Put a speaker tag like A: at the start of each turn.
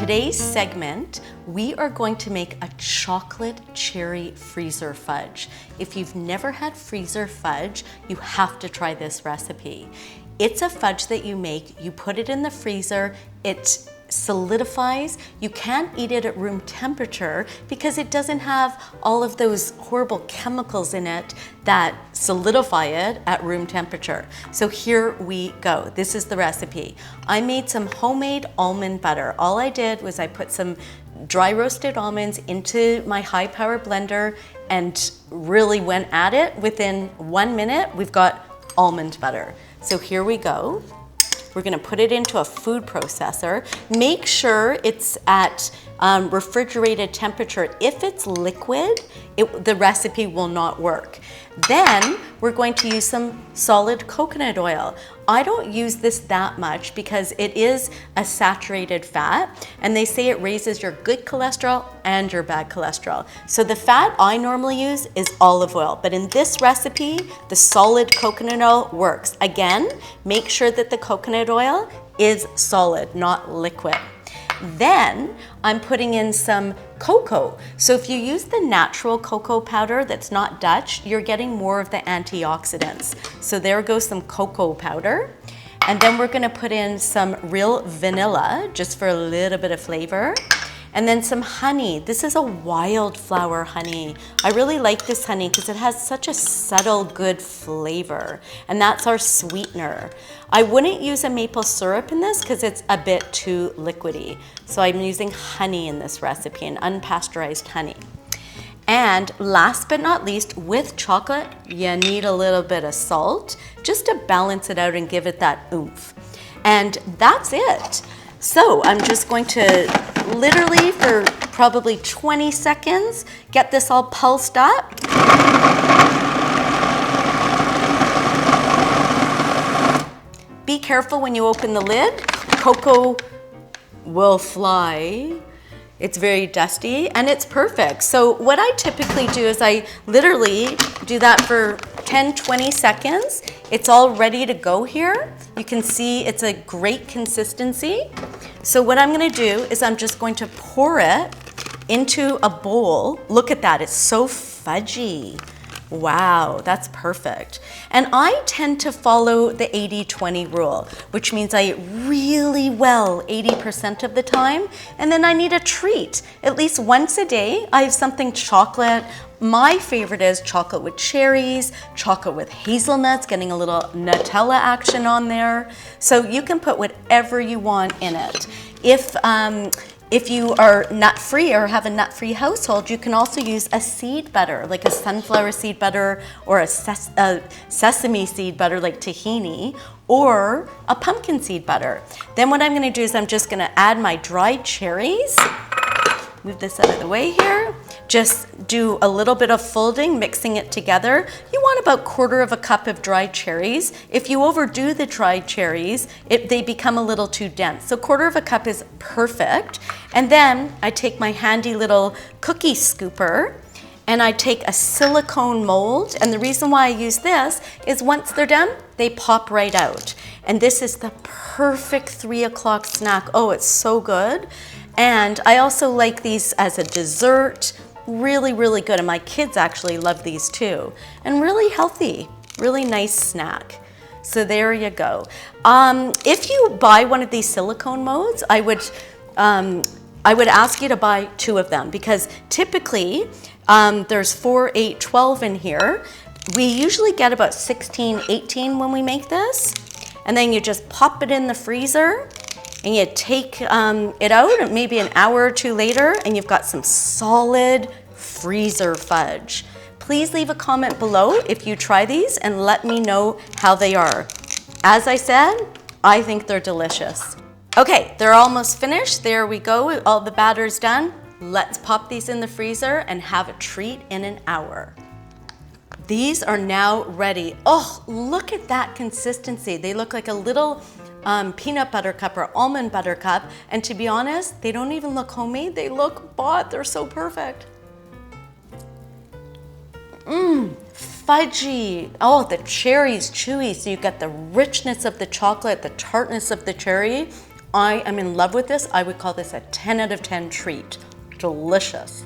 A: today's segment, we are going to make a chocolate cherry freezer fudge. If you've never had freezer fudge, you have to try this recipe. It's a fudge that you make, you put it in the freezer, it solidifies. You can't eat it at room temperature because it doesn't have all of those horrible chemicals in it that solidify it at room temperature. So here we go. This is the recipe. I made some homemade almond butter. All I did was I put some dry roasted almonds into my high power blender and really went at it. Within 1 minute, we've got almond butter. So here we go. We're gonna put it into a food processor. Make sure it's at refrigerated temperature. If it's liquid, the recipe will not work. Then we're going to use some solid coconut oil. I don't use this that much because it is a saturated fat, and they say it raises your good cholesterol and your bad cholesterol. So the fat I normally use is olive oil, but in this recipe, the solid coconut oil works. Again, make sure that the coconut oil is solid, not liquid. Then I'm putting in some cocoa. So if you use the natural cocoa powder that's not Dutch, you're getting more of the antioxidants. So there goes some cocoa powder. And then we're gonna put in some real vanilla, just for a little bit of flavor. And then some honey. This is a wildflower honey. I really like this honey because it has such a subtle, good flavor. And that's our sweetener. I wouldn't use a maple syrup in this because it's a bit too liquidy. So I'm using honey in this recipe, an unpasteurized honey. And last but not least, with chocolate, you need a little bit of salt just to balance it out and give it that oomph. And that's it. So I'm just going to literally for probably 20 seconds, get this all pulsed up. Be careful when you open the lid. Cocoa will fly. It's very dusty and it's perfect. So what I typically do is I literally do that for 10-20 seconds. It's all ready to go here. You can see it's a great consistency. So what I'm gonna do is I'm just going to pour it into a bowl. Look at that, it's so fudgy. Wow, that's perfect. And I tend to follow the 80-20 rule, which means I eat really well 80% of the time, and then I need a treat. At least once a day, I have something chocolate. My favorite is chocolate with cherries, chocolate with hazelnuts, getting a little Nutella action on there. So you can put whatever you want in it. If you are nut-free or have a nut-free household, you can also use a seed butter, like a sunflower seed butter or a sesame seed butter like tahini, or a pumpkin seed butter. Then what I'm gonna do is I'm just gonna add my dried cherries. Move this out of the way here. Just do a little bit of folding, mixing it together. You want about 1/4 cup of dried cherries. If you overdo the dried cherries, they become a little too dense. So 1/4 cup is perfect. And then I take my handy little cookie scooper and I take a silicone mold. And the reason why I use this is once they're done, they pop right out. And this is the perfect 3 o'clock snack. Oh, it's so good. And I also like these as a dessert. Really, really good. And my kids actually love these too. And really healthy, really nice snack. So there you go. If you buy one of these silicone molds, I would ask you to buy 2 of them because typically there's 4, 8, 12 in here. We usually get about 16, 18 when we make this. And then you just pop it in the freezer and you take it out maybe an hour or 2 later and you've got some solid freezer fudge. Please leave a comment below if you try these and let me know how they are. As I said, I think they're delicious. Okay, they're almost finished. There we go, all the batter's done. Let's pop these in the freezer and have a treat in an hour. These are now ready. Oh, look at that consistency. They look like a little peanut butter cup or almond butter cup. And to be honest, they don't even look homemade. They look bought. They're so perfect. Fudgy. Oh, the cherry's chewy. So you get the richness of the chocolate, the tartness of the cherry. I am in love with this. I would call this a 10 out of 10 treat. Delicious.